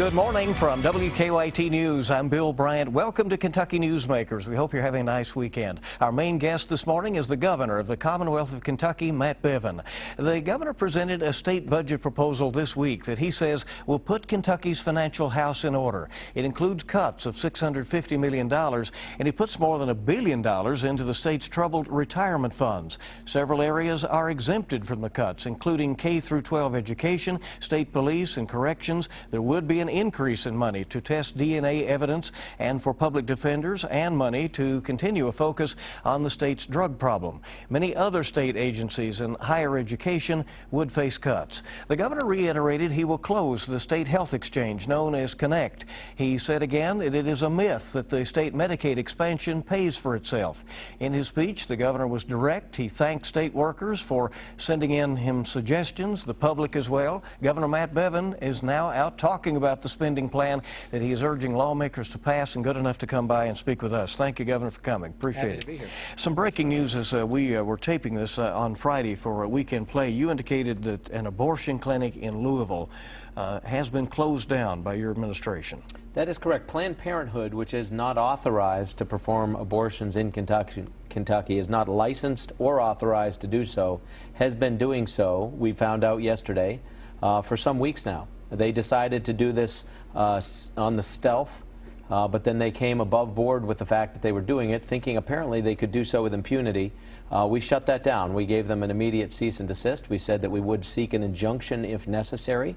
Good morning from WKYT News. I'm Bill Bryant. Welcome to Kentucky Newsmakers. We hope you're having a nice weekend. Our main guest this morning is the governor of the Commonwealth of Kentucky, Matt Bevin. The governor presented a state budget proposal this week that he says will put Kentucky's financial house in order. It includes cuts of $650 million, and he puts more than $1 billion into the state's troubled retirement funds. Several areas are exempted from the cuts, including K through 12 education, state police, and corrections. There would be an increase in money to test DNA evidence and for public defenders, and money to continue a focus on the state's drug problem. Many other state agencies and higher education would face cuts. The governor reiterated he will close the state health exchange known as Connect. He said again that it is a myth that the state Medicaid expansion pays for itself. In his speech, the governor was direct. He thanked state workers for sending in him suggestions, the public as well. Governor Matt Bevin is now out talking about the spending plan that he is urging lawmakers to pass, and good enough to come by and speak with us. Thank you, Governor, for coming. Appreciate it. Happy to be here. Some breaking news as we were taping this on Friday for a weekend play. You indicated that an abortion clinic in Louisville has been closed down by your administration. That is correct. Planned Parenthood, which is not authorized to perform abortions in Kentucky, is not licensed or authorized to do so, has been doing so, we found out yesterday, for some weeks now. They decided to do this on the stealth, but then they came above board with the fact that they were doing it, thinking apparently they could do so with impunity. We shut that down. We gave them an immediate cease and desist. We said that we would seek an injunction if necessary.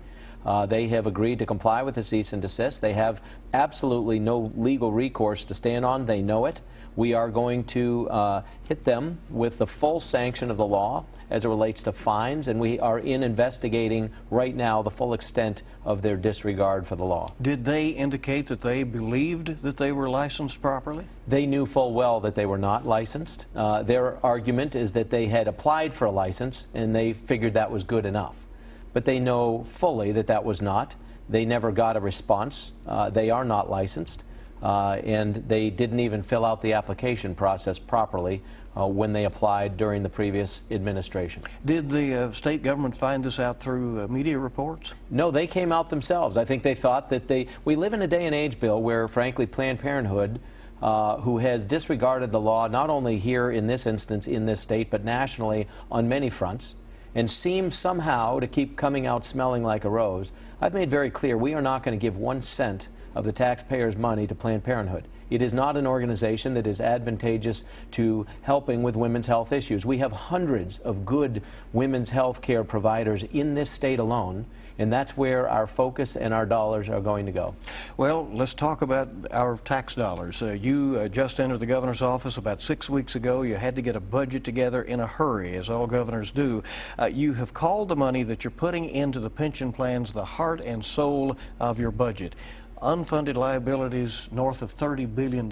They have agreed to comply with the cease and desist. They have absolutely no legal recourse to stand on. They know it. We are going to hit them with the full sanction of the law as it relates to fines, and we are investigating right now the full extent of their disregard for the law. Did they indicate that they believed that they were licensed properly? They knew full well that they were not licensed. Their argument is that they had applied for a license and they figured that was good enough. But they know fully that that was not. They never got a response. They are not licensed. And they didn't even fill out the application process properly when they applied during the previous administration. Did the state government find this out through media reports? No, they came out themselves. I think they thought that we live in a day and age, Bill, where frankly Planned Parenthood, who has disregarded the law not only here in this instance in this state, but nationally on many fronts, and seems somehow to keep coming out smelling like a rose. I've made very clear we are not going to give 1 cent of the taxpayers' money to Planned Parenthood. It is not an organization that is advantageous to helping with women's health issues. We have hundreds of good women's health care providers in this state alone, and that's where our focus and our dollars are going to go. Well, let's talk about our tax dollars. You just entered the governor's office about 6 weeks ago. You had to get a budget together in a hurry, as all governors do. You have called the money that you're putting into the pension plans the heart and soul of your budget. Unfunded liabilities north of $30 billion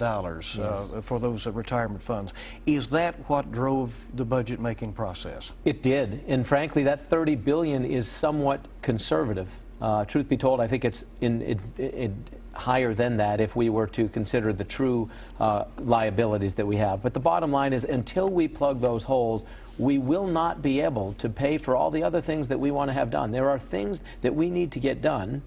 for those retirement funds. Is that what drove the budget-making process? It did, and frankly, that $30 billion is somewhat conservative. Truth be told, I think it's higher than that if we were to consider the true liabilities that we have. But the bottom line is, until we plug those holes, we will not be able to pay for all the other things that we want to have done. There are things that we need to get done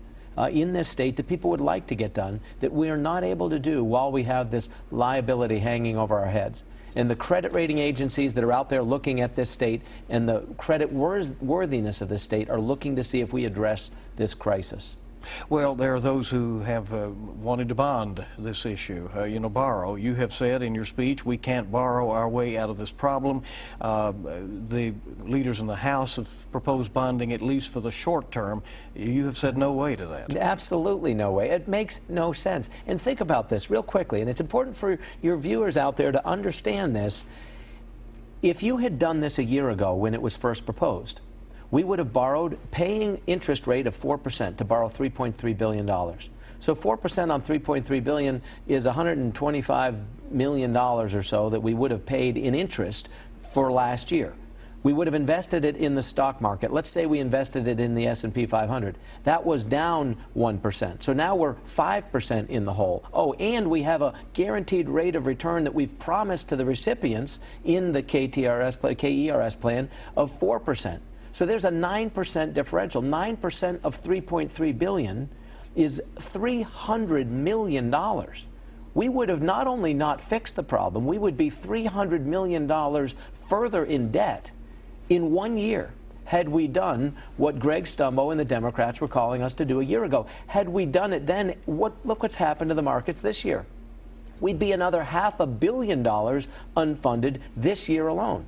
in this state that people would like to get done that we are not able to do while we have this liability hanging over our heads. And the credit rating agencies that are out there looking at this state and the credit worthiness of this state are looking to see if we address this crisis. Well, there are those who have wanted to bond this issue, borrow. You have said in your speech, we can't borrow our way out of this problem. The leaders in the House have proposed bonding, at least for the short term. You have said no way to that. Absolutely no way. It makes no sense. And think about this real quickly, and it's important for your viewers out there to understand this. If you had done this a year ago when it was first proposed, we would have borrowed, paying interest rate of 4% to borrow $3.3 billion. So 4% on $3.3 billion is $125 million or so that we would have paid in interest for last year. We would have invested it in the stock market. Let's say we invested it in the S&P 500. That was down 1%. So now we're 5% in the hole. Oh, and we have a guaranteed rate of return that we've promised to the recipients in the KERS plan of 4%. So there's a 9% differential. 9% of $3.3 billion is $300 million. We would have not only not fixed the problem, we would be $300 million further in debt in 1 year had we done what Greg Stumbo and the Democrats were calling us to do a year ago. Had we done it then, look what's happened to the markets this year. We'd be another $500 million unfunded this year alone.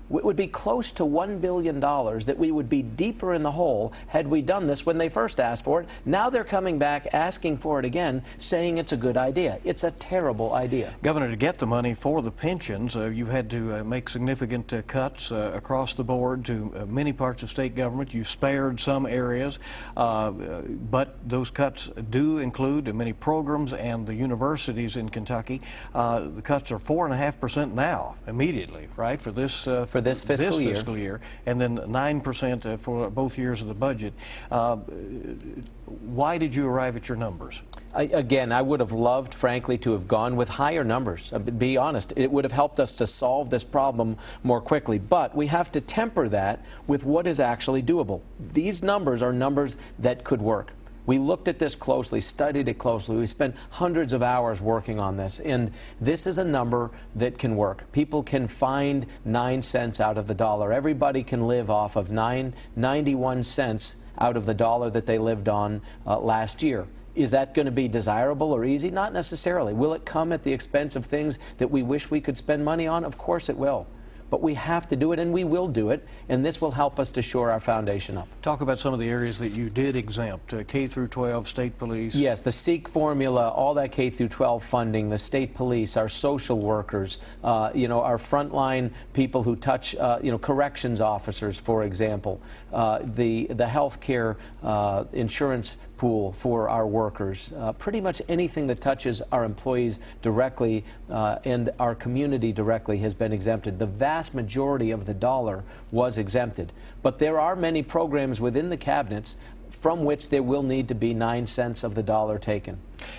It would be close to $1 billion that we would be deeper in the hole had we done this when they first asked for it. Now they're coming back asking for it again, saying it's a good idea. It's a terrible idea. Governor, to get the money for the pensions, you had to make significant cuts across the board to many parts of state government. You spared some areas, but those cuts do include many programs and the universities in Kentucky. The cuts are 4.5% now, immediately, right, for this fiscal year, and then 9% for both years of the budget. Why did you arrive at your numbers? Again, I would have loved, frankly, to have gone with higher numbers. Be honest, it would have helped us to solve this problem more quickly. But we have to temper that with what is actually doable. These numbers are numbers that could work. We looked at this closely, studied it closely. We spent hundreds of hours working on this, and this is a number that can work. People can find 9 cents out of the dollar. Everybody can live off of 91 cents out of the dollar that they lived on last year. Is that going to be desirable or easy? Not necessarily. Will it come at the expense of things that we wish we could spend money on? Of course it will. But we have to do it, and we will do it, and this will help us to shore our foundation up. Talk about some of the areas that you did exempt, K through 12, state police. Yes, the SEEK formula, all that K through 12 funding, the state police, our social workers, our frontline people who touch, corrections officers, for example, the health care insurance pool for our workers. Pretty much anything that touches our employees directly and our community directly has been exempted. The vast majority of the dollar was exempted. But there are many programs within the cabinets from which there will need to be 9 cents of the dollar taken.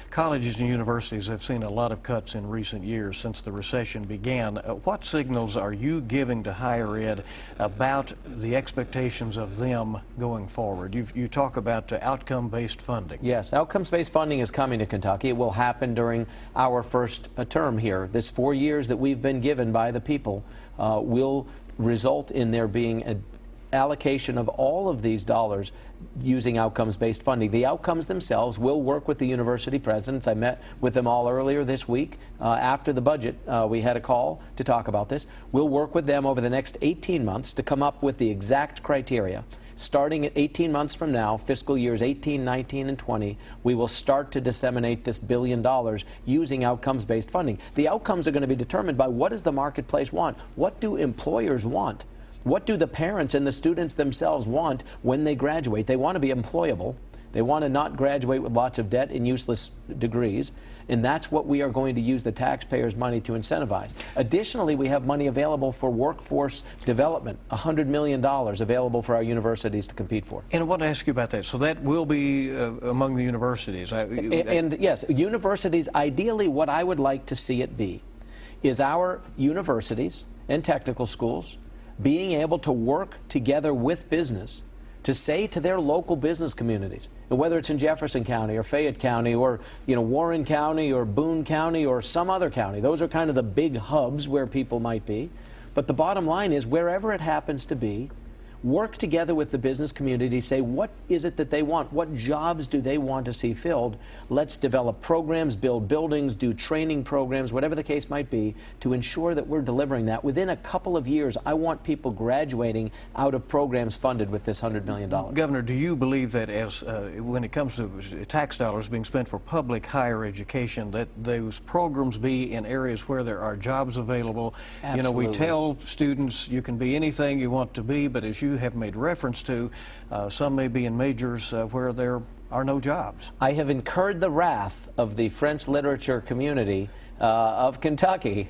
Colleges and universities have seen a lot of cuts in recent years since the recession began. What signals are you giving to higher ed about the expectations of them going forward? You talk about outcome-based funding. Yes, outcomes-based funding is coming to Kentucky. It will happen during our first term here. This 4 years that we've been given by the people will result in there being an allocation of all of these dollars using outcomes-based funding. The outcomes themselves will work with the university presidents. I met with them all earlier this week. After the budget, we had a call to talk about this. We'll work with them over the next 18 months to come up with the exact criteria. Starting at 18 months from now, fiscal years 18, 19, and 20, we will start to disseminate this $1 billion using outcomes-based funding. The outcomes are going to be determined by what does the marketplace want? What do employers want? What do the parents and the students themselves want when they graduate? They want to be employable. They want to not graduate with lots of debt and useless degrees, and that's what we are going to use the taxpayers' money to incentivize. Additionally, we have money available for workforce development, $100 million available for our universities to compete for. And I want to ask you about that. So that will be among the universities. And yes, universities, ideally what I would like to see it be is our universities and technical schools being able to work together with business to say to their local business communities, and whether it's in Jefferson County or Fayette County or Warren County or Boone County or some other county. Those are kind of the big hubs where people might be. But the bottom line is, wherever it happens to be, work together with the business community, say what is it that they want, what jobs do they want to see filled. Let's develop programs, build buildings, do training programs, whatever the case might be, to ensure that we're delivering that. Within a couple of years, I want people graduating out of programs funded with this $100 million. Governor, do you believe that when it comes to tax dollars being spent for public higher education, that those programs be in areas where there are jobs available? Absolutely. We tell students you can be anything you want to be, but as you have made reference to, some may be in majors where there are no jobs. I have incurred the wrath of the French literature community of Kentucky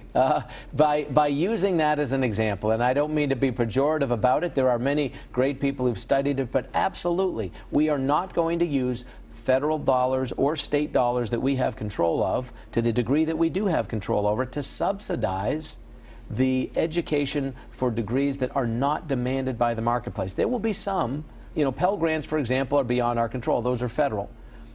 by using that as an example. And I don't mean to be pejorative about it. There are many great people who've studied it, but absolutely, we are not going to use federal dollars or state dollars that we have control of, to the degree that we do have control over, to subsidize the education for degrees that are not demanded by the marketplace. There will be some, Pell Grants, for example, are beyond our control. Those are federal.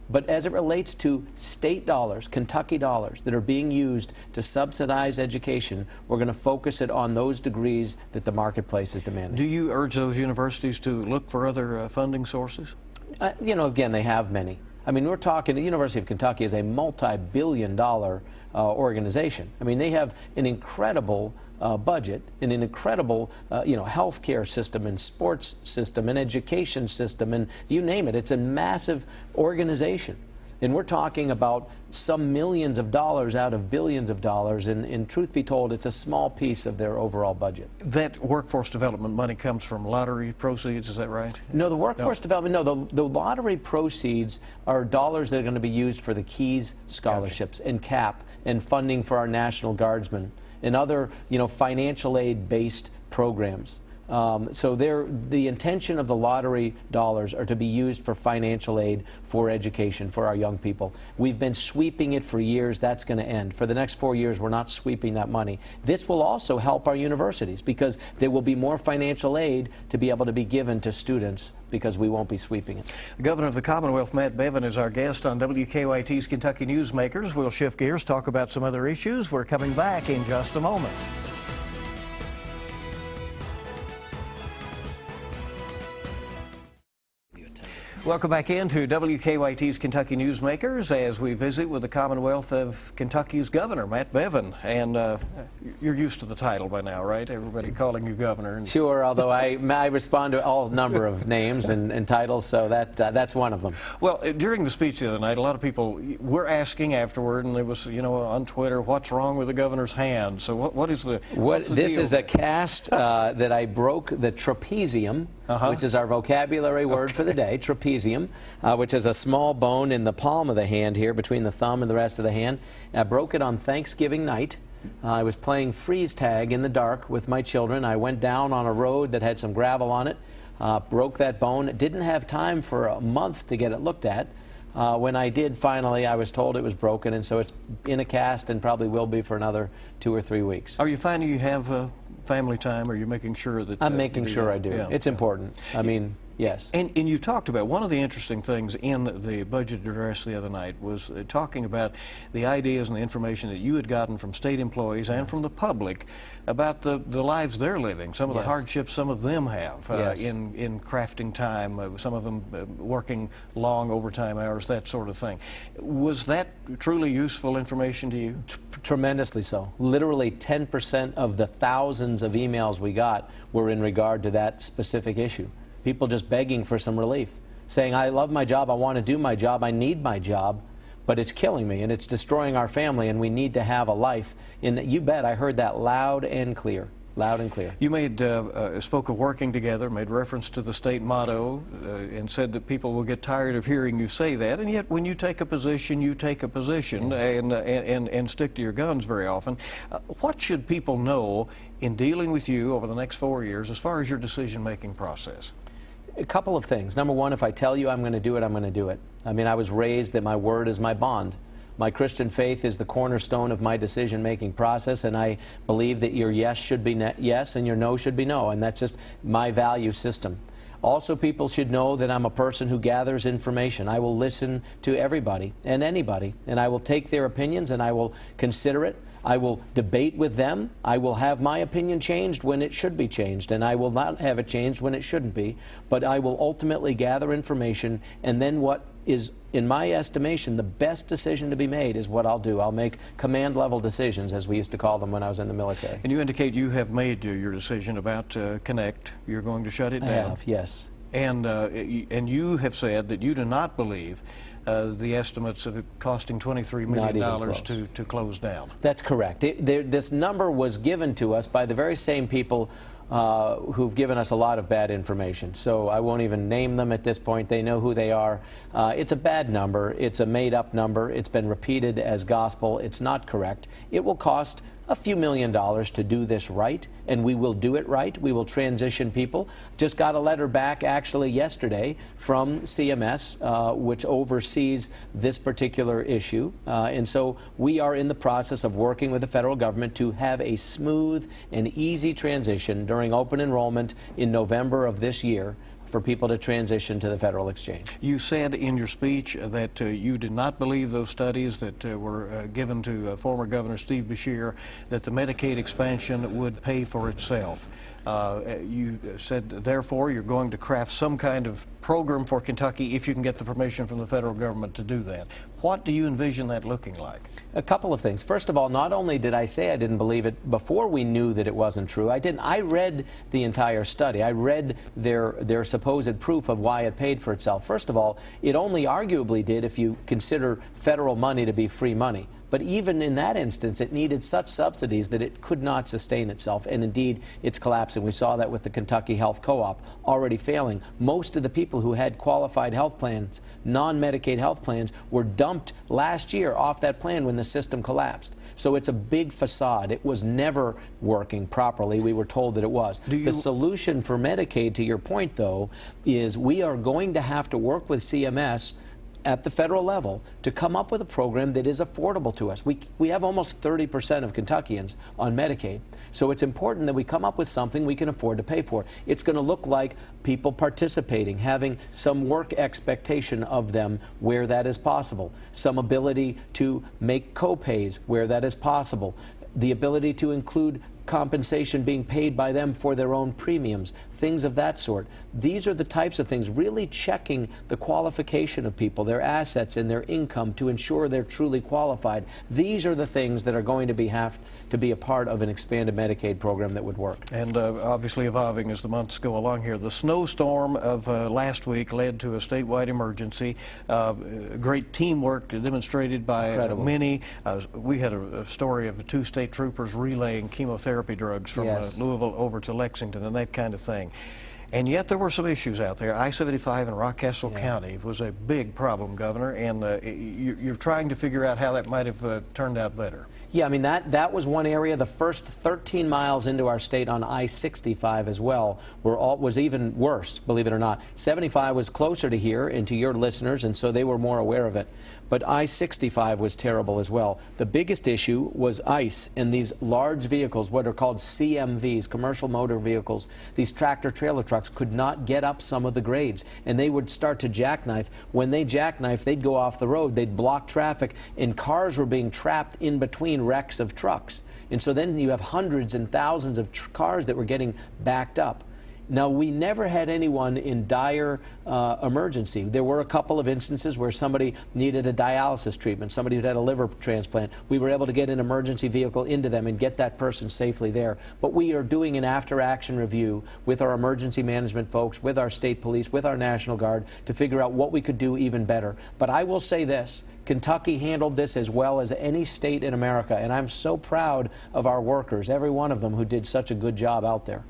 But as it relates to state dollars, Kentucky dollars, that are being used to subsidize education, we're going to focus it on those degrees that the marketplace is demanding. Do you urge those universities to look for other funding sources? Again, they have many. I mean, we're talking, the University of Kentucky is a multi-billion-dollar organization. I mean, they have an incredible budget and an incredible, healthcare system and sports system and education system and you name it. It's a massive organization. And we're talking about some millions of dollars out of billions of dollars, and truth be told, it's a small piece of their overall budget. That workforce development money comes from lottery proceeds, is that right? No, the workforce development, no, the lottery proceeds are dollars that are going to be used for the KEYS scholarships and CAP and funding for our National Guardsmen and other, financial aid-based programs. So the intention of the lottery dollars are to be used for financial aid for education for our young people. We've been sweeping it for years. That's going to end. For the next 4 years, we're not sweeping that money. This will also help our universities because there will be more financial aid to be able to be given to students because we won't be sweeping it. The Governor of the Commonwealth, Matt Bevin, is our guest on WKYT's Kentucky Newsmakers. We'll shift gears, talk about some other issues. We're coming back in just a moment. Welcome back into WKYT's Kentucky Newsmakers as we visit with the Commonwealth of Kentucky's Governor, Matt Bevin. And you're used to the title by now, right? Everybody calling you Governor. Sure, although I respond to all number of names and titles, so that's one of them. Well, during the speech the other night, a lot of people were asking afterward, and it was, on Twitter, what's wrong with the governor's hand? So what is the This deal? is a cast that I broke the trapezium, which is our vocabulary word for the day, trapezium, which is a small bone in the palm of the hand here between the thumb and the rest of the hand. And I broke it on Thanksgiving night. I was playing freeze tag in the dark with my children. I went down on a road that had some gravel on it, broke that bone. Didn't have time for a month to get it looked at. When I did, finally, I was told it was broken, and so it's in a cast and probably will be for another 2 or 3 weeks. Are you finding you have family time? Are you making sure that... I'm making sure I do. Yeah. It's important. I mean, yes. And you talked about one of the interesting things in the budget address the other night was talking about the ideas and the information that you had gotten from state employees and from the public about the lives they're living, some of the hardships some of them have in crafting time, some of them working long overtime hours, that sort of thing. Was that truly useful information to you? Tremendously so. Literally 10% of the thousands of emails we got were in regard to that specific issue. People just begging for some relief, saying, I love my job, I want to do my job, I need my job, but it's killing me and it's destroying our family and we need to have a life. And you bet I heard that loud and clear. Loud and clear. You spoke of working together, made reference to the state motto, and said that people will get tired of hearing you say that, and yet when you take a position, you take a position and stick to your guns very often. What should people know in dealing with you over the next 4 years as far as your decision-making process? A couple of things. Number one, if I tell you I'm going to do it, I'm going to do it. I mean, I was raised that my word is my bond. My Christian faith is the cornerstone of my decision-making process, and I believe that your yes should be yes and your no should be no, and that's just my value system. Also, people should know that I'm a person who gathers information. I will listen to everybody and anybody, and I will take their opinions and I will consider it. I will debate with them. I will have my opinion changed when it should be changed, and I will not have it changed when it shouldn't be. But I will ultimately gather information, and then what is, in my estimation, the best decision to be made is what I'll do. I'll make command-level decisions, as we used to call them when I was in the military. And you indicate you have made your decision about Connect. You're going to shut it down. I have, yes. And you have said that you do not believe the estimates of it costing $23 million to close down. That's correct. This number was given to us by the very same people who've given us a lot of bad information. So I won't even name them at this point. They know who they are. It's a bad number. It's a made-up number. It's been repeated as gospel. It's not correct. It will cost a few $1 million to do this right, and we will do it right. We will transition people. Just got a letter back actually yesterday from CMS, which oversees this particular issue. And so we are in the process of working with the federal government to have a smooth and easy transition during open enrollment in November of this year for people to transition to the federal exchange. You said in your speech that you did not believe those studies that were given to former Governor Steve Beshear, that the Medicaid expansion would pay for itself. You said, therefore, you're going to craft some kind of program for Kentucky if you can get the permission from the federal government to do that. What do you envision that looking like? A couple of things. First of all, not only did I say I didn't believe it before we knew that it wasn't true, I read the entire study. I read their supposed proof of why it paid for itself. First of all, it only arguably did if you consider federal money to be free money. But even in that instance, it needed such subsidies that it could not sustain itself. And indeed, it's collapsing. We saw that with the Kentucky Health Co-op already failing. Most of the people who had qualified health plans, non-Medicaid health plans, were dumped last year off that plan when the system collapsed. So it's a big facade. It was never working properly. We were told that it was. The solution for Medicaid, to your point, though, is we are going to have to work with CMS at the federal level to come up with a program that is affordable to us. We have almost 30% of Kentuckians on Medicaid, so it's important that we come up with something we can afford to pay for. It's going to look like people participating, having some work expectation of them where that is possible, some ability to make co-pays where that is possible, the ability to include compensation being paid by them for their own premiums, things of that sort. These are the types of things, really checking the qualification of people, their assets and their income to ensure they're truly qualified. These are the things that are going to have to be a part of an expanded Medicaid program that would work. And obviously evolving as the months go along here. The snowstorm of last week led to a statewide emergency. Great teamwork demonstrated by many. We had a story of 2 state troopers relaying chemotherapy drugs from Louisville over to Lexington and that kind of thing. And yet there were some issues out there. I-75 in Rockcastle County was a big problem, Governor, and you're trying to figure out how that might have turned out better. Yeah, I mean, that was one area. The first 13 miles into our state on I-65 as well was even worse, believe it or not. 75 was closer to here and to your listeners, and so they were more aware of it. But I-65 was terrible as well. The biggest issue was ice and these large vehicles, what are called CMVs, commercial motor vehicles. These tractor-trailer trucks could not get up some of the grades, and they would start to jackknife. When they jackknife, they'd go off the road, they'd block traffic, and cars were being trapped in between wrecks of trucks. And so then you have hundreds and thousands of cars that were getting backed up. Now, we never had anyone in dire emergency. There were a couple of instances where somebody needed a dialysis treatment, somebody who had a liver transplant. We were able to get an emergency vehicle into them and get that person safely there. But we are doing an after-action review with our emergency management folks, with our state police, with our National Guard to figure out what we could do even better. But I will say this, Kentucky handled this as well as any state in America, and I'm so proud of our workers, every one of them who did such a good job out there.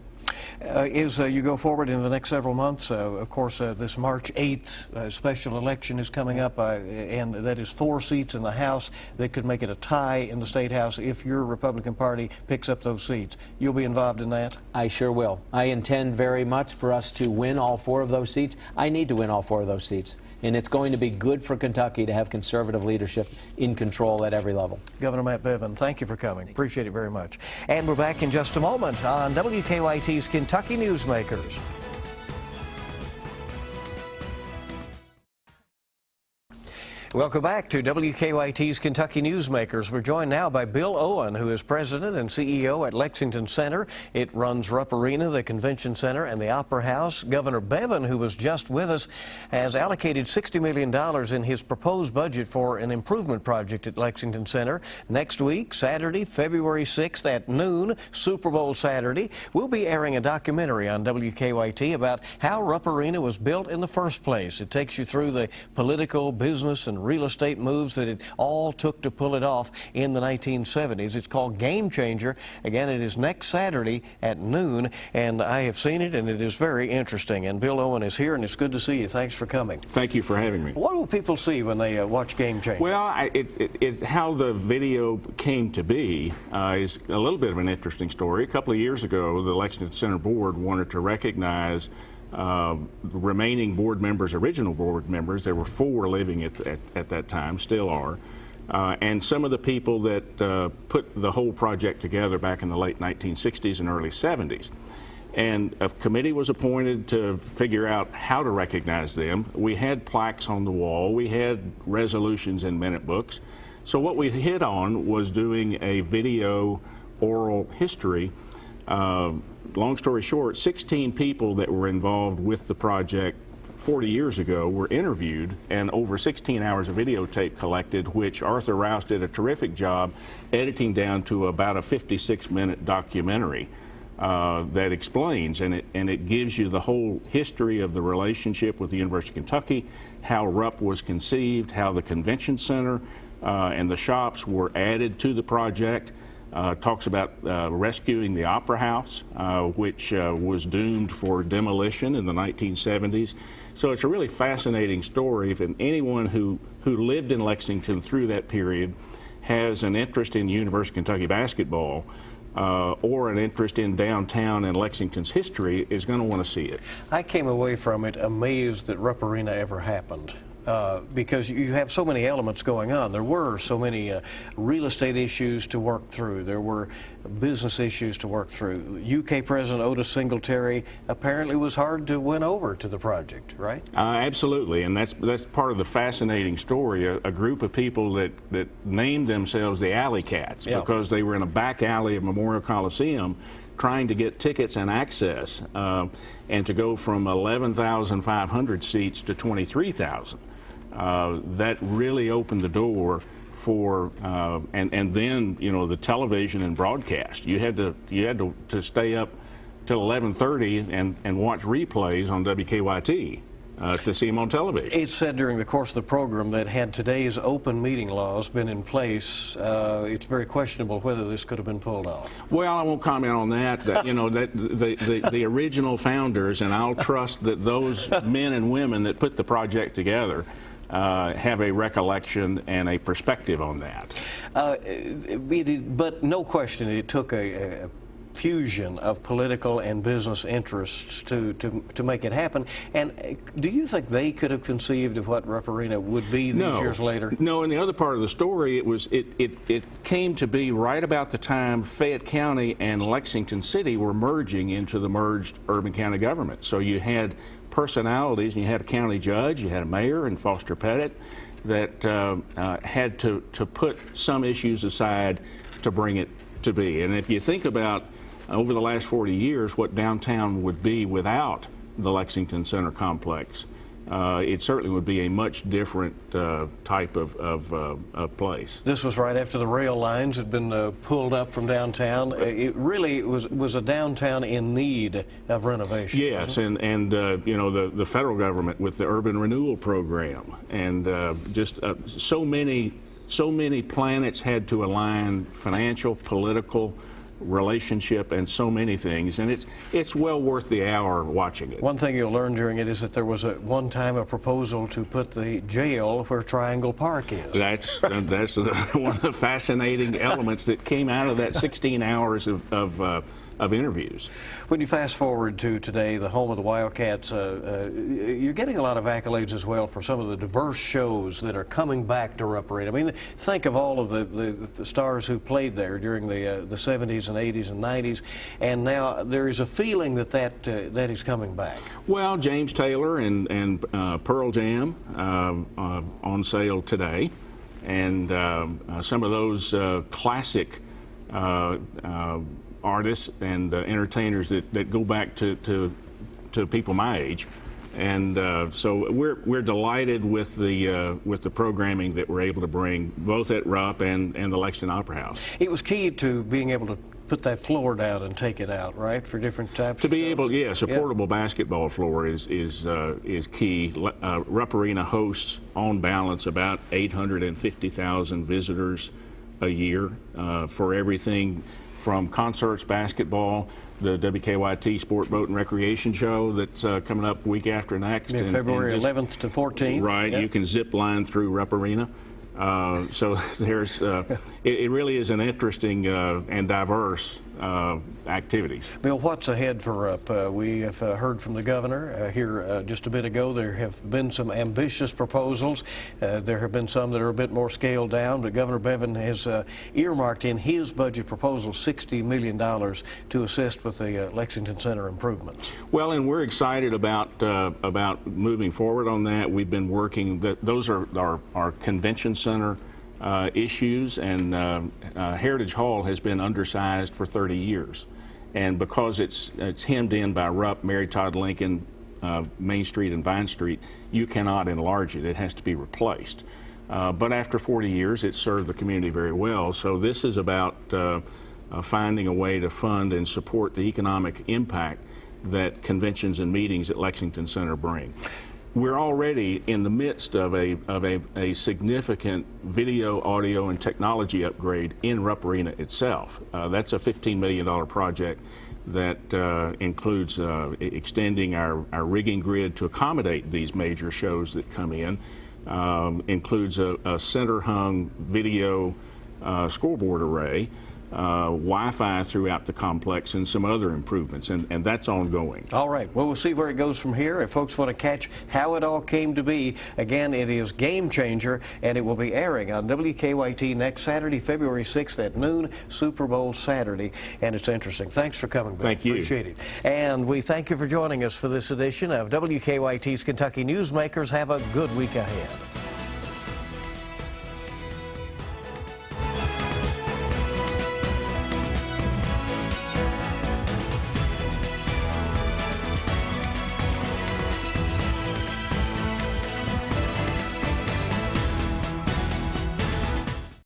As you go forward in the next several months, of course, this March 8th special election is coming up, and that is 4 seats in the House that could make it a tie in the State House if your Republican Party picks up those seats. You'll be involved in that? I sure will. I intend very much for us to win all 4 of those seats. I need to win all 4 of those seats. And it's going to be good for Kentucky to have conservative leadership in control at every level. Governor Matt Bevin, thank you for coming. Appreciate it very much. And we're back in just a moment on WKYT's Kentucky Newsmakers. Welcome back to WKYT's Kentucky Newsmakers. We're joined now by Bill Owen, who is president and CEO at Lexington Center. It runs Rupp Arena, the Convention Center, and the Opera House. Governor Bevin, who was just with us, has allocated $60 million in his proposed budget for an improvement project at Lexington Center. Next week, Saturday, February 6th at noon, Super Bowl Saturday, we'll be airing a documentary on WKYT about how Rupp Arena was built in the first place. It takes you through the political, business, and real estate moves that it all took to pull it off in the 1970s. It's called Game Changer. Again, it is next Saturday at noon, and I have seen it, and it is very interesting. And Bill Owen is here, and it's good to see you. Thanks for coming. Thank you for having me. What will people see when they watch Game Changer? Well, how the video came to be is a little bit of an interesting story. A couple of years ago, the Lexington Center Board wanted to recognize the remaining board members, original board members. There were 4 living at that time, still are, and some of the people that put the whole project together back in the late 1960s and early 70s. And a committee was appointed to figure out how to recognize them. We had plaques on the wall. We had resolutions in minute books. So what we hit on was doing a video oral history. Long story short, 16 people that were involved with the project 40 years ago were interviewed, and over 16 hours of videotape collected, which Arthur Rouse did a terrific job editing down to about a 56-minute documentary that explains, and it gives you the whole history of the relationship with the University of Kentucky, how RUP was conceived, how the convention center and the shops were added to the project. Talks about rescuing the Opera House, which was doomed for demolition in the 1970s. So it's a really fascinating story. If anyone who lived in Lexington through that period has an interest in University of Kentucky basketball or an interest in downtown and Lexington's history, is going to want to see it. I came away from it amazed that Rupp Arena ever happened. Because you have so many elements going on. There were so many real estate issues to work through. There were business issues to work through. UK President Otis Singletary apparently was hard to win over to the project, right? Absolutely, and that's part of the fascinating story. A group of people that named themselves the Alley Cats because they were in a back alley of Memorial Coliseum trying to get tickets and access, and to go from 11,500 seats to 23,000. That really opened the door for, and then, you know, the television and broadcast. You had to stay up till 11:30 and watch replays on WKYT to see them on television. It's said during the course of the program that had today's open meeting laws been in place, it's very questionable whether this could have been pulled off. Well, I won't comment on that. You know, that the original founders, and I'll trust that those men and women that put the project together have a recollection and a perspective on that. But no question, it took a fusion of political and business interests to make it happen. And do you think they could have conceived of what Rupp Arena would be these years later? No, and the other part of the story, it came to be right about the time Fayette County and Lexington City were merging into the merged urban county government. So you had personalities, and you had a county judge, you had a mayor and Foster Pettit that had to put some issues aside to bring it to be. And if you think about over the last 40 years what downtown would be without the Lexington Center complex, it certainly would be a much different type of place. This was right after the rail lines had been pulled up from downtown. It really was a downtown in need of renovation. Yes, and you know, the federal government with the urban renewal program, and just so many planets had to align: financial, political, relationship, and so many things, and it's well worth the hour watching it. One thing you'll learn during it is that there was one time a proposal to put the jail where Triangle Park is. That's one of the fascinating elements that came out of that 16 hours of interviews. When you fast forward to today, the home of the Wildcats, you're getting a lot of accolades as well for some of the diverse shows that are coming back to Rupp Arena. I mean, think of all of the stars who played there during the 70s and 80s and 90s, and now there is a feeling that is coming back. Well, James Taylor and Pearl Jam on sale today, and some of those classic artists and entertainers that go back to people my age, and so we're delighted with the programming that we're able to bring both at Rupp and the Lexington Opera House. It was key to being able to put that floor down and take it out, right, for different types to of be shows? able, yes, a portable basketball floor is key. Rupp Arena hosts on balance about 850,000 visitors a year for everything from concerts, basketball, the WKYT Sport, Boat, and Recreation Show that's coming up week after next. Yeah, February 11th to 14th. Right, yep. You can zip line through Rupp Arena. So there's, it really is an interesting and diverse activities. Bill, what's ahead for Rupp? We have heard from the governor here just a bit ago. There have been some ambitious proposals. There have been some that are a bit more scaled down, but Governor Bevin has earmarked in his budget proposal $60 million to assist with the Lexington Center improvements. Well, and we're excited about moving forward on that. We've been working. Those are our convention center issues, and Heritage Hall has been undersized for 30 years. And because it's hemmed in by Rupp, Mary Todd Lincoln, Main Street, and Vine Street, you cannot enlarge it. It has to be replaced. But after 40 years, it served the community very well. So this is about finding a way to fund and support the economic impact that conventions and meetings at Lexington Center bring. We're already in the midst of a significant video, audio, and technology upgrade in Rupp Arena itself. That's a $15 million project that includes extending our rigging grid to accommodate these major shows that come in, includes a center-hung video scoreboard array, Wi-Fi throughout the complex, and some other improvements, and that's ongoing. All right. Well, we'll see where it goes from here. If folks want to catch how it all came to be, again, it is Game Changer, and it will be airing on WKYT next Saturday, February 6th at noon, Super Bowl Saturday, and it's interesting. Thanks for coming, Bill. Thank you. Appreciate it. And we thank you for joining us for this edition of WKYT's Kentucky Newsmakers. Have a good week ahead.